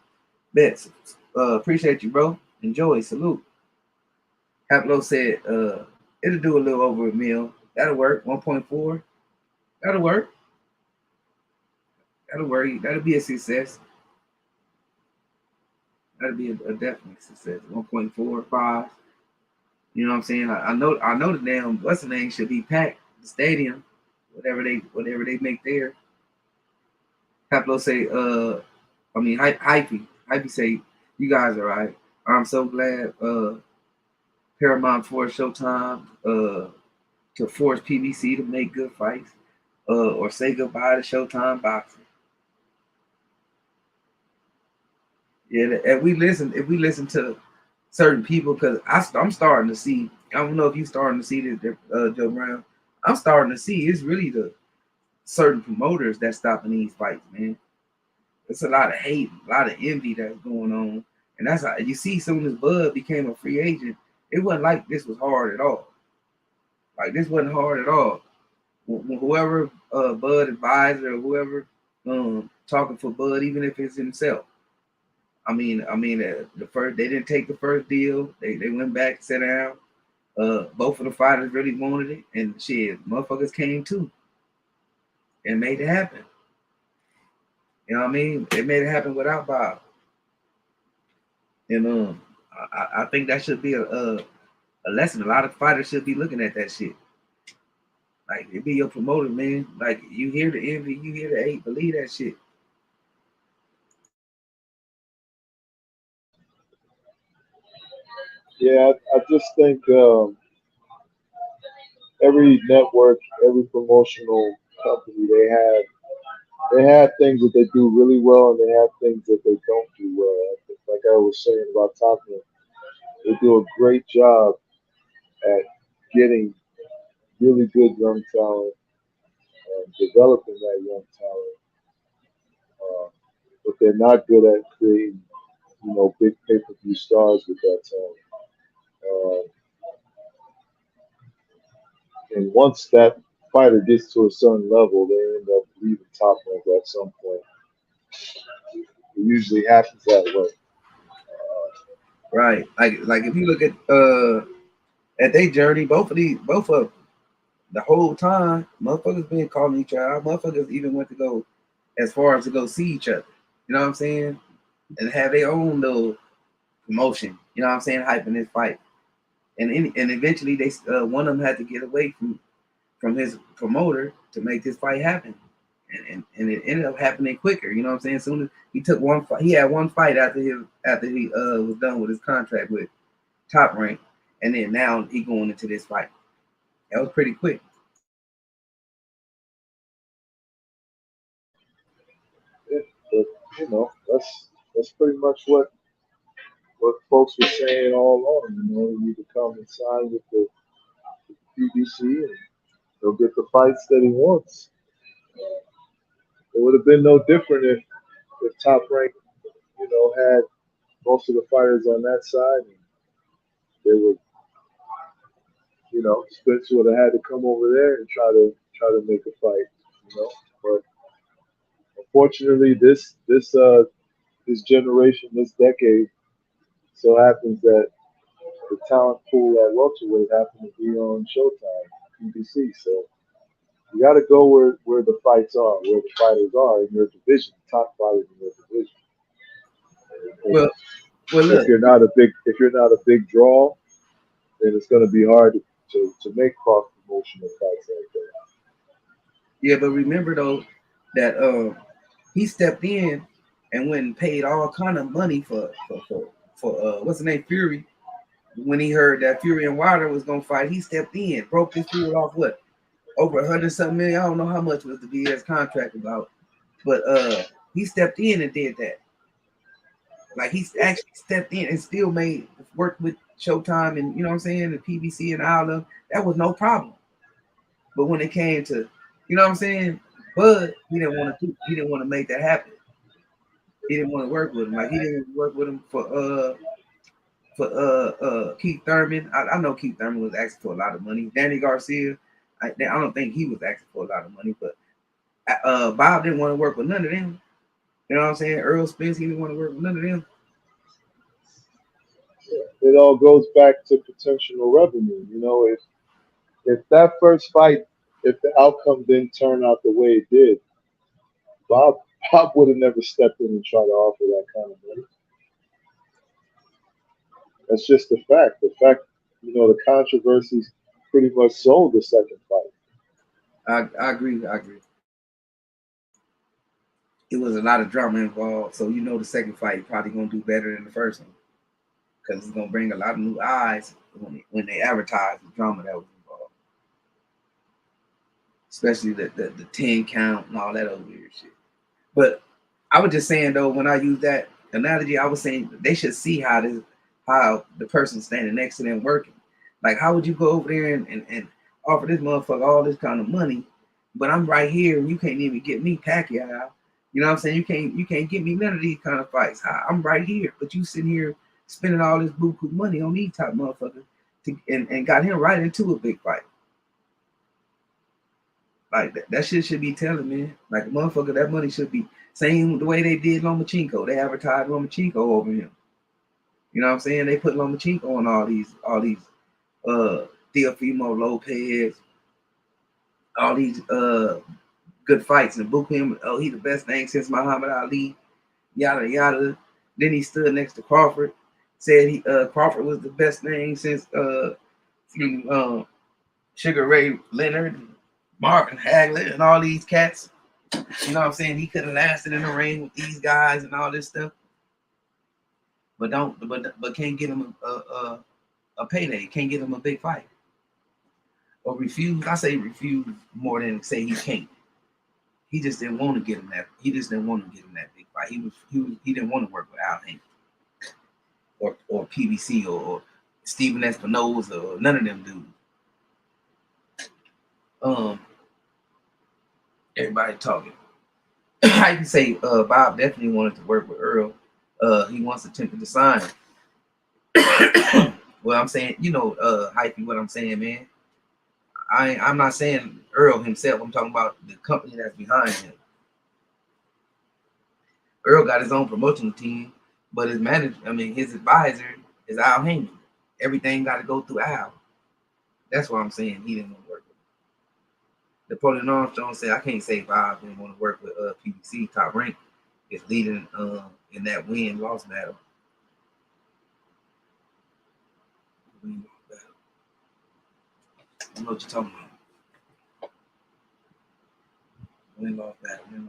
Bets. Appreciate you, bro. Enjoy. Salute. Haplo said it'll do a little over a mil. That'll work. 1.4. That'll work. That'll work. That'll be a success. That'll be a definite success. 1.45. You know what I'm saying? I know the damn what's the name should be packed. The stadium, whatever they make there. Pablo say, Hypey say, you guys are right. I'm so glad Paramount forced Showtime to force PBC to make good fights or say goodbye to Showtime boxing. Yeah, if we listen to certain people, because I'm starting to see. I don't know if you starting to see this, Joe Brown. I'm starting to see it's really the certain promoters that's stopping these fights, man. It's a lot of hate, a lot of envy that's going on, and that's how you see. Soon as Bud became a free agent, it wasn't like this was hard at all. Like this wasn't hard at all. Whoever Bud advisor or whoever talking for Bud, even if it's himself. The first they didn't take the first deal. They went back, sat down. Both of the fighters really wanted it, and shit, motherfuckers came too and made it happen. You know what I mean? They made it happen without Bob. And I think that should be a lesson. A lot of fighters should be looking at that shit. Like it be your promoter, man. Like you hear the envy, you hear the hate, believe that shit. Yeah, I just think every network, every promotional company, they have things that they do really well, and they have things that they don't do well. I think, like I was saying about Tottenham, they do a great job at getting really good young talent and developing that young talent, uh, but they're not good at creating, big pay-per-view stars with that talent. Uh, and once that fighter gets to a certain level, they end up leaving Top Rank at some point. It usually happens that way. Right. Like if you look at their journey, both of the whole time, motherfuckers been calling each other out. Motherfuckers even went to go as far as to go see each other. You know what I'm saying? And have their own little promotion. You know what I'm saying? Hyping this fight. And eventually they one of them had to get away from his promoter to make this fight happen. And it ended up happening quicker. You know what I'm saying? As soon as he took one fight, he had one fight after he was done with his contract with Top Rank, and then now he going into this fight. That was pretty quick. But that's pretty much what folks were saying all along. You need to come and sign with the PBC, and he'll get the fights that he wants. It would have been no different if Top Rank, had most of the fighters on that side, and they would, Spence would have had to come over there and try to make a fight. But unfortunately, this generation, this decade, so happens that the talent pool at welterweight happened to be on Showtime, PBC. So you got to go where the fights are, where the fighters are in your division, top fighters in your division. And Well, well, if look, you're not a big draw, then it's going to be hard to make cross promotional fights like that. yeah, but remember though that he stepped in and went and paid all kind of money for what's the name, Fury. When he heard that Fury and Wilder was gonna fight, he stepped in, broke this dude off what, over 100 something million. I don't know how much was the BS contract about, but he stepped in and did that. Like he actually stepped in and still made work with Showtime and you know what I'm saying, the PBC and all of them. That was no problem. But when it came to, you know what I'm saying, Bud, he didn't want to make that happen. He didn't want to work with him. Like he didn't work with him for Keith Thurman. I know Keith Thurman was asking for a lot of money. Danny Garcia, I don't think he was asking for a lot of money, but Bob didn't want to work with none of them. You know what I'm saying? Earl Spence, he didn't want to work with none of them. It all goes back to potential revenue. If that first fight, if the outcome didn't turn out the way it did, Bob Bob would have never stepped in and tried to offer that kind of money. That's just the fact. The fact, the controversies pretty much sold the second fight. I agree. I agree. It was a lot of drama involved, so you know the second fight probably gonna do better than the first one because it's gonna bring a lot of new eyes when they advertise the drama that was involved, especially the 10 count and all that other weird shit. But I was just saying though, when I use that analogy, I was saying they should see how the person standing next to them working. Like, how would you go over there and offer this motherfucker all this kind of money, but I'm right here and you can't even get me Pacquiao. You know what I'm saying? You can't get me none of these kind of fights. I'm right here, but you sitting here spending all this buku money on these type motherfuckers and got him right into a big fight. Like that shit should be telling, man. Like motherfucker, that money should be same the way they did Lomachenko. They advertised Lomachenko over him. You know what I'm saying? They put Lomachenko on all these Teofimo Lopez, all these good fights and book him. Oh, he the best thing since Muhammad Ali, yada yada. Then he stood next to Crawford, said Crawford was the best thing since Sugar Ray Leonard, Marvin Hagler, and all these cats. You know what I'm saying? He could have lasted in the ring with these guys and all this stuff, but can't get him a payday, can't get him a big fight. Or refuse. I say refuse more than say he can't. He just didn't want to get him that. He just didn't want to get him that big fight. He didn't want to work with Al Haymon or PBC or Steven Espinoza or none of them dudes. Everybody talking. I can say Bob definitely wanted to work with Earl. He once attempted to sign. Well, I'm saying, Hypey, what I'm saying, man. I'm not saying Earl himself. I'm talking about the company that's behind him. Earl got his own promotional team, but his advisor is Al Haymon. Everything got to go through Al. That's why I'm saying he didn't want to work with him. Napoleon Armstrong said, I can't say Bob didn't want to work with PBC. Top Rank is leading in that win-loss battle. I don't know what you're talking about. Win-loss battle. You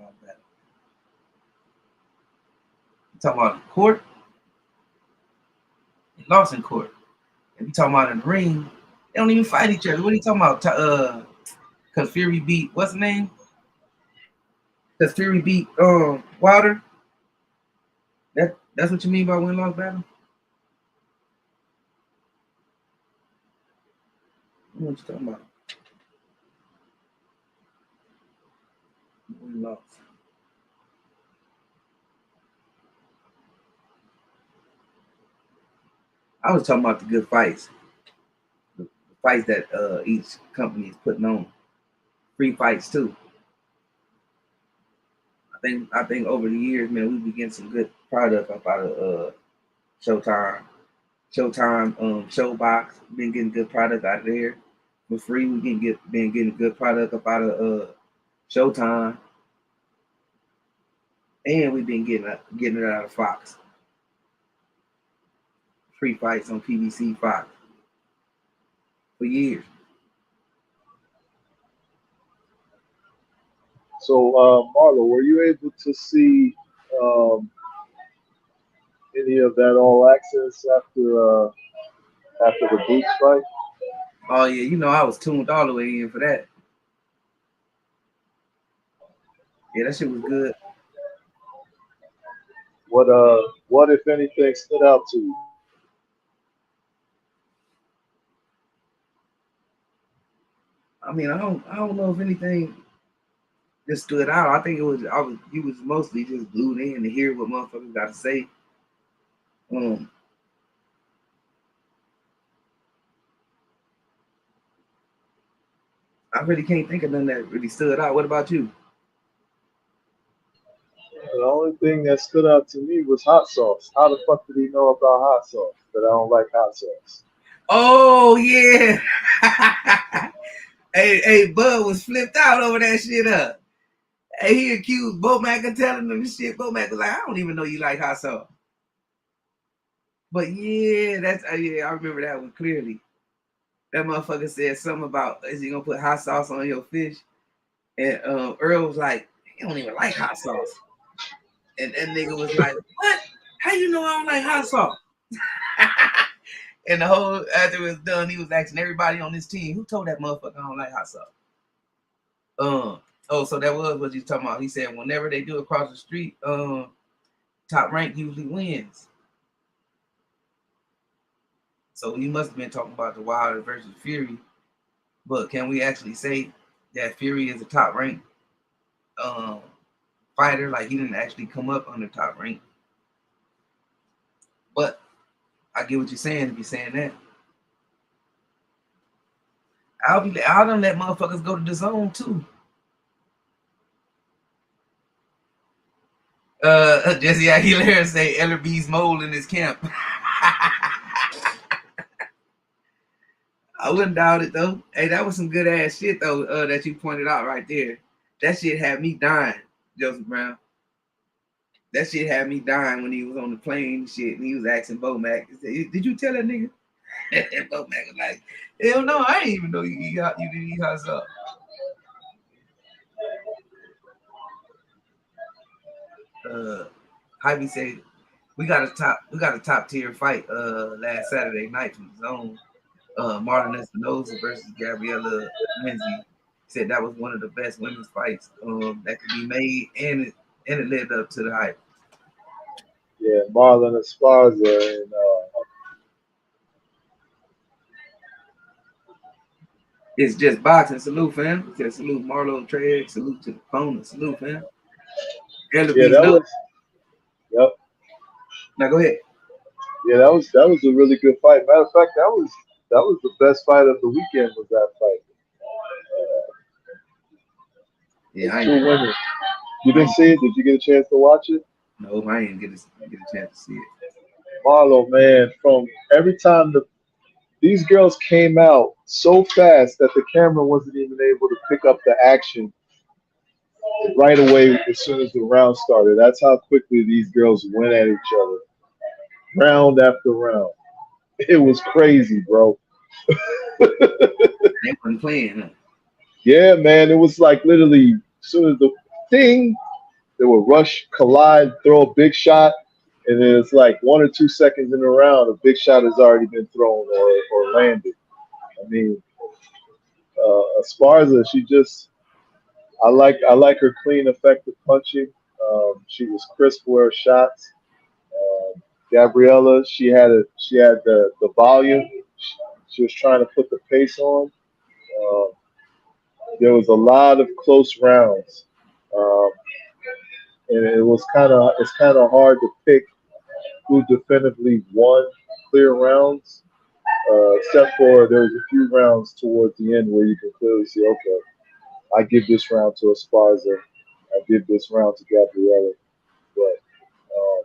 talking about in court? He lost in court. If you talking about in the ring, they don't even fight each other. What are you talking about? Because Fury beat, what's the name? Because Fury beat Wilder? That's what you mean by win-loss battle? What you talking about? Win-loss. I was talking about the good fights. The fights that each company is putting on. Free fights too. I think over the years, man, we've been getting some good product up out of Showtime. Showbox, been getting good product out of there. For free, we been getting good product up out of Showtime. And we've been getting it out of Fox. Free fights on PBC Fox for years. So, Marlo, were you able to see any of that All Access after the Boots fight? Oh yeah, I was tuned all the way in for that. Yeah, that shit was good. What if anything stood out to you? I mean, I don't know if anything just stood out. I think he was mostly just glued in to hear what motherfuckers got to say. I really can't think of nothing that really stood out. What about you? The only thing that stood out to me was hot sauce. How the fuck did he know about hot sauce? That I don't like hot sauce. Oh yeah. hey, Bud was flipped out over that shit up. Hey, he accused Bomac of telling him this shit. Bomac was like, I don't even know you like hot sauce. But yeah, I remember that one clearly. That motherfucker said something about, is he gonna put hot sauce on your fish? And Earl was like, he don't even like hot sauce. And that nigga was like, what? How you know I don't like hot sauce? And the whole, after it was done, he was asking everybody on his team, who told that motherfucker I don't like hot sauce? So that was what you talking about. He said whenever they do across the street, Top Rank usually wins. So he must have been talking about the Wilder versus Fury. But can we actually say that Fury is a Top Rank fighter? Like he didn't actually come up under Top Rank. But I get what you're saying if you're saying that. I'll done let motherfuckers go to the zone too. Jesse Aguilera say Ellerby's mole in his camp. I wouldn't doubt it though. Hey, that was some good ass shit though, that you pointed out right there. That shit had me dying, Joseph Brown. That shit had me dying when he was on the plane and shit, and he was asking Bomac, did you tell that nigga? And Bomac was like, hell no, I didn't even know you didn't eat hot sauce. Javi said, we got a top tier fight last Saturday night from the zone. Marlon Espinosa versus Gabriella Lindsay. Said that was one of the best women's fights that could be made, and it lived up to the hype. Yeah, Marlon Esparza and It's just boxing. Salute, fam. Just salute Marlo Trey. Salute to the opponent. Salute, fam. yeah, Ellaby's that no. was yep. Now go ahead. Yeah, that was a really good fight. Matter of fact, that was the best fight of the weekend. Was that fight? Yeah, Those two women. You I didn't ain't, see it? Did you get a chance to watch it? no, I didn't get a chance to see it. Marlo, man, from every time these girls came out so fast that the camera wasn't even able to pick up the action right away as soon as the round started. That's how quickly these girls went at each other, round after round. It was crazy, bro. They wasn't playing. Huh? Yeah, man, it was like literally as soon as the ding, they would rush, collide, throw a big shot, and then it's like 1 or 2 seconds in the round, a big shot has already been thrown or landed. I mean, Esparza, I like her clean, effective punching. She was crisp with her shots. Gabriella, she had the volume. She was trying to put the pace on. Um, there was a lot of close rounds, um, and it's kind of hard to pick who definitively won clear rounds, except for there was a few rounds towards the end where you can clearly see, okay, I give this round to Esparza, I give this round to Gabriella, but um,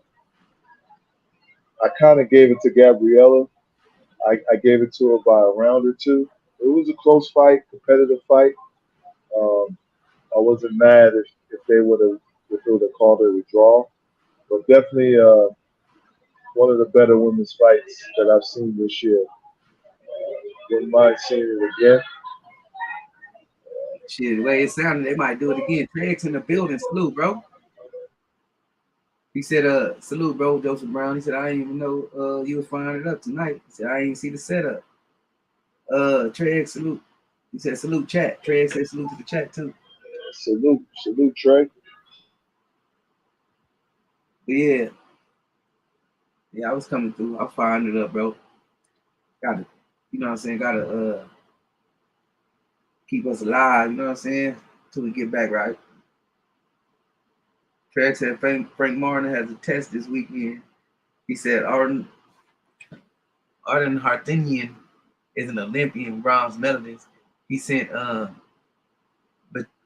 I kind of gave it to Gabriella. I gave it to her by a round or two. It was a close fight, competitive fight. Um, I wasn't mad if they would have called it a draw, but definitely one of the better women's fights that I've seen this year. Wouldn't mind seeing it again. Shit, the way it sounded, they might do it again. Craig's in the building. Salute, bro. He said, salute, bro, Joseph Brown. He said, I didn't even know you was firing it up tonight. He said, I ain't see the setup. Trey, salute. He said, salute chat. Trey said, salute to the chat, too. Salute, Trey. But yeah, I was coming through. I was firing it up, bro. Gotta, you know what I'm saying? Gotta keep us alive, you know what I'm saying? Till we get back right. Trey said, Frank Martin has a test this weekend. He said, Arden Hartinian is an Olympian bronze medalist. He sent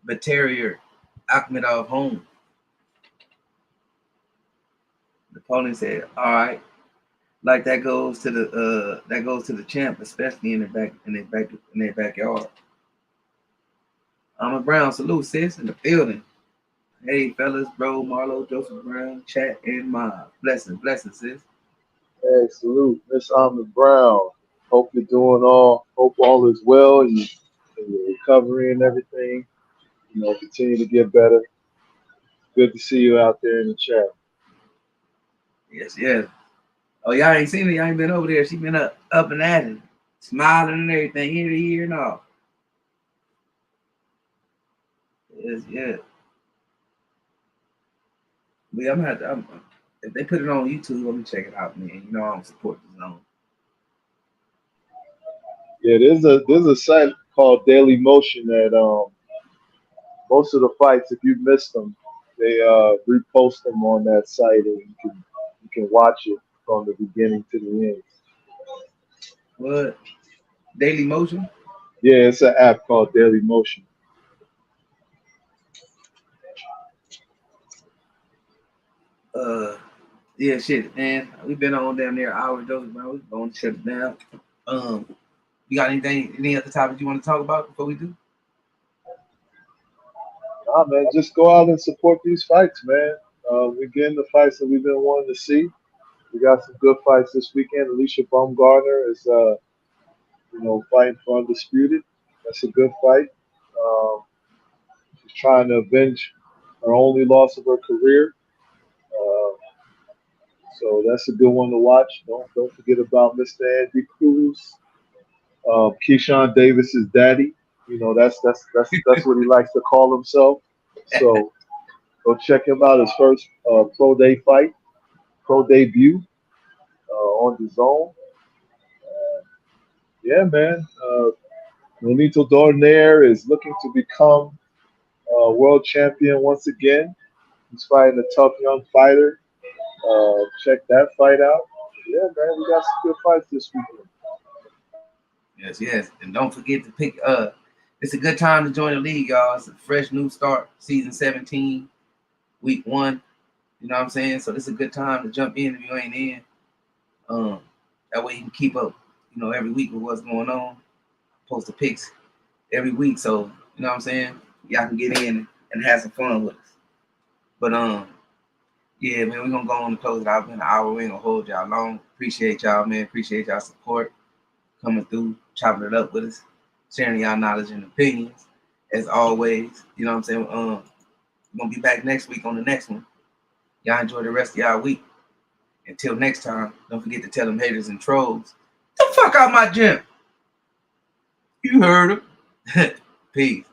Batarier Akhmedov home. The opponent said, "All right, like that goes to the champ, especially in their backyard." I'm a Brown, salute sis in the building. Hey fellas, bro, Marlo, Joseph Brown, chat and mob. Blessings, sis. Hey, salute, Miss Ahmed Brown. Hope you're doing all. Hope all is well and your recovery and everything. Continue to get better. Good to see you out there in the chat. Yes. Oh, y'all ain't seen it. Y'all ain't been over there. She been up and at it, smiling and everything, ear to ear and all. Yes. But yeah, I'm gonna have to. If they put it on YouTube, I'm gonna check it out, man. You know I don't support the zone. Yeah, there's a site called Daily Motion that most of the fights, if you missed them, they repost them on that site, and you can watch it from the beginning to the end. What? Daily Motion? Yeah, it's an app called Daily Motion. Uh, yeah, shit, man. We've been on damn near an hour, Joseph, bro. We're going to shut it down. Um, you got any other topics you want to talk about before we do? Nah, man, just go out and support these fights, man. We're getting the fights that we've been wanting to see. We got some good fights this weekend. Alicia Baumgartner is, fighting for undisputed. That's a good fight. Um, she's trying to avenge her only loss of her career. Uh, So that's a good one to watch. Don't forget about Mr. Andy Cruz, Keyshawn Davis's daddy. You know that's what he likes to call himself. So go check him out. His first pro debut on the zone. Yeah, man. Nonito Dornaire is looking to become world champion once again. He's fighting a tough young fighter. Check that fight out. Yeah, man, we got some good fights this weekend. Yes, yes. And don't forget to pick it's a good time to join the league, y'all. It's a fresh new start, season 17, week 1. You know what I'm saying? So this is a good time to jump in if you ain't in. That way you can keep up, every week with what's going on. Post the picks every week. So, you know what I'm saying? Y'all can get in and have some fun with us. But yeah, man, we're gonna go on and close it out in an hour. We ain't gonna hold y'all long. Appreciate y'all, man. Appreciate y'all support. Coming through, chopping it up with us, sharing y'all knowledge and opinions. As always, you know what I'm saying? We're gonna be back next week on the next one. Y'all enjoy the rest of y'all week. Until next time, don't forget to tell them haters and trolls, the fuck out my gym. You heard them. Peace.